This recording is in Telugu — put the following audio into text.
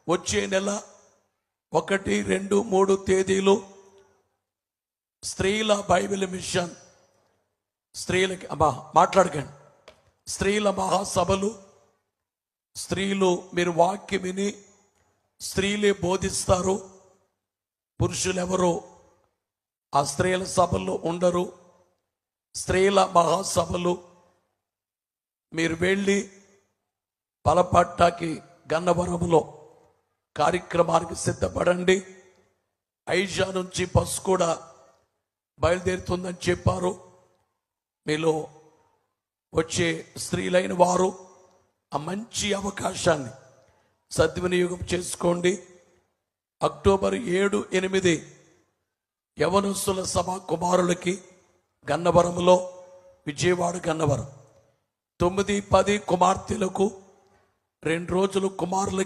వచ్చే నెల 1, 2, 3 తేదీలు స్త్రీల బైబిల్ మిషన్, స్త్రీలకి మాట్లాడకండి, స్త్రీల మహాసభలు. స్త్రీలు మీరు వాక్యం విని స్త్రీలే బోధిస్తారు. పురుషులు ఎవరు ఆ స్త్రీల సభల్లో ఉండరు. స్త్రీల మహాసభలు మీరు వెళ్ళి బలపట్టాకి గన్నవరంలో కార్యక్రమానికి సిద్ధపడండి. ఐజా నుంచి బస్సు కూడా బయలుదేరుతుందని చెప్పారు. మీలో వచ్చే స్త్రీలైన వారు ఆ మంచి అవకాశాన్ని సద్వినియోగం చేసుకోండి. అక్టోబర్ 7, 8 యవనస్తుల సభ కుమారులకి గన్నవరంలో, విజయవాడ గన్నవరం. 9, 10 కుమార్తెలకు 2 రోజులు కుమారులకి